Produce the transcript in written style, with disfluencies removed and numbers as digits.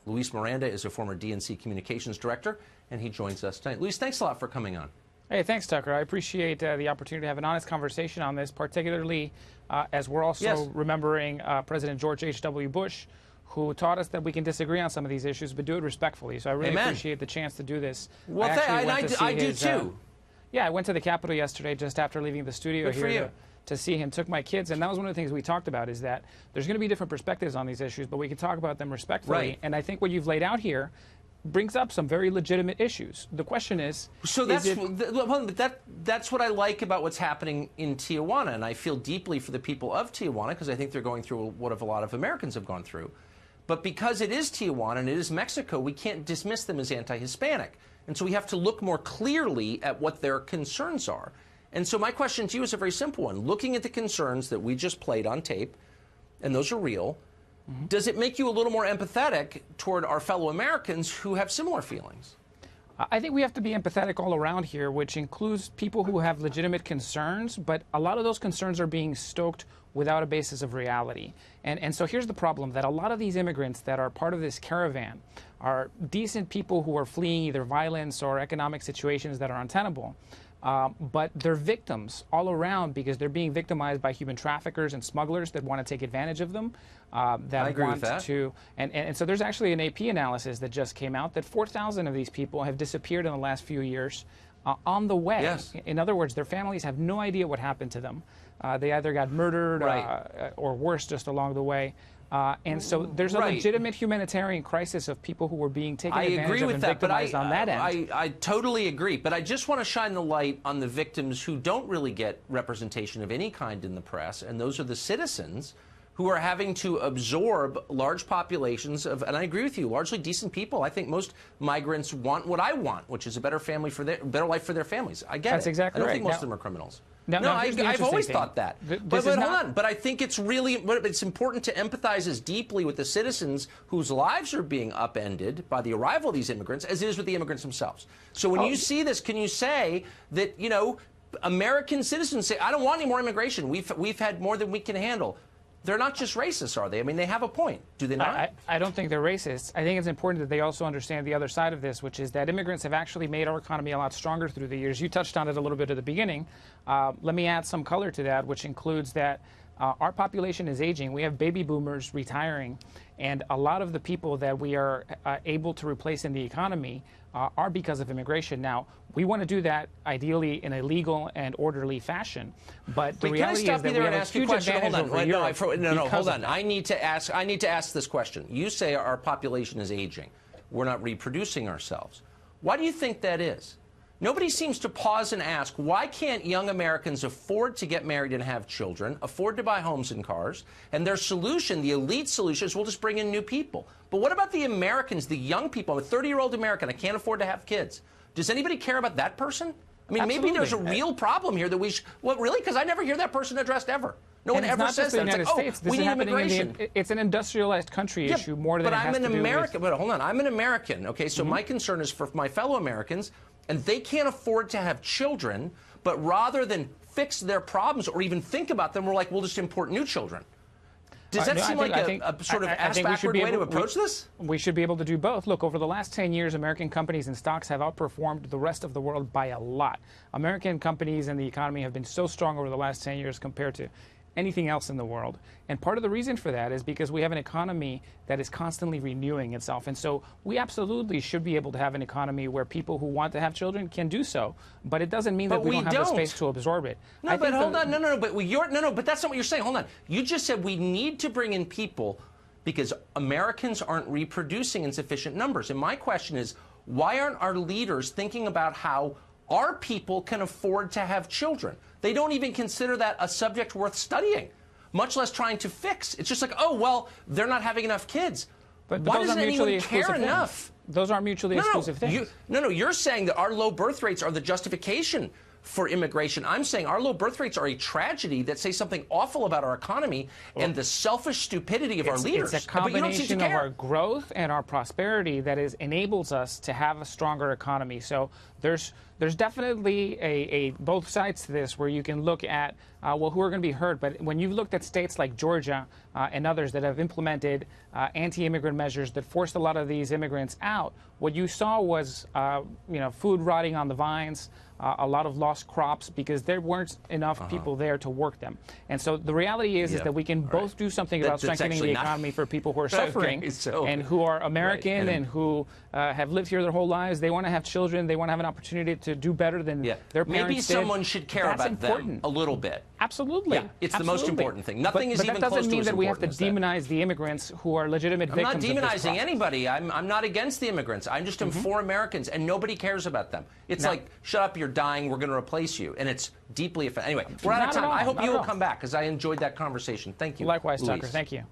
Luis Miranda is a former DNC communications director, and he joins us tonight. Luis, thanks a lot for coming on. Hey, thanks, Tucker. I appreciate the opportunity to have an honest conversation on this, particularly as we're also remembering President George H.W. Bush, who taught us that we can disagree on some of these issues, but do it respectfully. So I really appreciate the chance to do this. Well, I do too. Yeah, I went to the Capitol yesterday just after leaving the studio here to see him. Took my kids, and that was one of the things we talked about, is that there's going to be different perspectives on these issues, but we can talk about them respectfully. Right. And I think what you've laid out here brings up some very legitimate issues. The question is, so that's what I like about what's happening in Tijuana, and I feel deeply for the people of Tijuana because I think they're going through what a lot of Americans have gone through. But because it is Tijuana and it is Mexico, we can't dismiss them as anti-Hispanic. And so we have to look more clearly at what their concerns are. And so my question to you is a very simple one. Looking at the concerns that we just played on tape, and those are real, does it make you a little more empathetic toward our fellow Americans who have similar feelings? I think we have to be empathetic all around here, which includes people who have legitimate concerns, but a lot of those concerns are being stoked without a basis of reality. And so here's the problem, that a lot of these immigrants that are part of this caravan are decent people who are fleeing either violence or economic situations that are untenable. But they're victims all around because they're being victimized by human traffickers and smugglers that want to take advantage of them. I agree with that. And so there's actually an AP analysis that just came out that 4,000 of these people have disappeared in the last few years on the way. Yes. In other words, their families have no idea what happened to them. They either got murdered or worse just along the way. And so there's a legitimate humanitarian crisis of people who were being taken advantage of and victimized on that end. I totally agree, but I just want to shine the light on the victims who don't really get representation of any kind in the press, and those are the citizens who are having to absorb large populations of, and I agree with you, largely decent people. I think most migrants want what I want, which is a better life for their families. I get it. That's exactly right. I don't think most of them are criminals. I've always thought that. But hold on. But I think it's important to empathize as deeply with the citizens whose lives are being upended by the arrival of these immigrants as it is with the immigrants themselves. So when you see this, can you say that, you know, American citizens say, I don't want any more immigration. We've had more than we can handle. They're not just racist, are they? I mean, they have a point. Do they not? I don't think they're racist. I think it's important that they also understand the other side of this, which is that immigrants have actually made our economy a lot stronger through the years. You touched on it a little bit at the beginning. Let me add some color to that, which includes that our population is aging. We have baby boomers retiring, and a lot of the people that we are able to replace in the economy are because of immigration. Now, we want to do that ideally in a legal and orderly fashion, but the reality is that we have a huge advantage over Europe. Hold on. I need to ask this question. You say our population is aging. We're not reproducing ourselves. Why do you think that is? Nobody seems to pause and ask, why can't young Americans afford to get married and have children, afford to buy homes and cars? And their solution, the elite solution, is we'll just bring in new people. But what about the Americans, the young people? I'm a 30-year-old American. I can't afford to have kids. Does anybody care about that person? I mean, maybe there's a real problem here that we should... Well, really? Because I never hear that person addressed ever. No one ever says that. It's like, oh, we need immigration. It's an industrialized country issue more than it has to do with... But I'm an American. But hold on. I'm an American, okay? So my concern is for my fellow Americans, and they can't afford to have children, but rather than fix their problems or even think about them, we're like, we'll just import new children. Does that seem like a sort of ass-backward way to approach this? We should be able to do both. Look, over the last 10 years, American companies and stocks have outperformed the rest of the world by a lot. American companies and the economy have been so strong over the last 10 years compared to anything else in the world. And part of the reason for that is because we have an economy that is constantly renewing itself. And so we absolutely should be able to have an economy where people who want to have children can do so. But it doesn't mean that we don't have the space to absorb it. No, but hold on. But that's not what you're saying. Hold on. You just said we need to bring in people because Americans aren't reproducing in sufficient numbers. And my question is, why aren't our leaders thinking about how our people can afford to have children? They don't even consider that a subject worth studying, much less trying to fix. It's just like, oh, well, they're not having enough kids. But why doesn't anyone care enough? Those aren't mutually exclusive things. You're saying that our low birth rates are the justification for immigration. I'm saying our low birth rates are a tragedy that say something awful about our economy and the selfish stupidity of our leaders. It's a combination of our growth and our prosperity that enables us to have a stronger economy. So there's definitely both sides to this where you can look at, well, who are going to be hurt. But when you've looked at states like Georgia and others that have implemented anti-immigrant measures that forced a lot of these immigrants out, what you saw was, food rotting on the vines, a lot of lost crops because there weren't enough people there to work them. And so the reality is that we can both do something about strengthening the economy for people who are suffering and who are American and who have lived here their whole lives. They want to have children. They want to have an opportunity to do better than their parents Maybe did. someone should care about them a little bit. Absolutely. Yeah, it's the most important thing. Nothing is even close to as important as that. But that doesn't mean that we have to demonize the immigrants who are legitimate victims of this I'm not demonizing process. anybody. I'm not against the immigrants. I'm just for Americans, and nobody cares about them. It's like, shut up, you're dying, we're going to replace you. And it's deeply offensive. Anyway, we're out of time. I hope you will come back, because I enjoyed that conversation. Thank you. Likewise, Tucker. Thank you.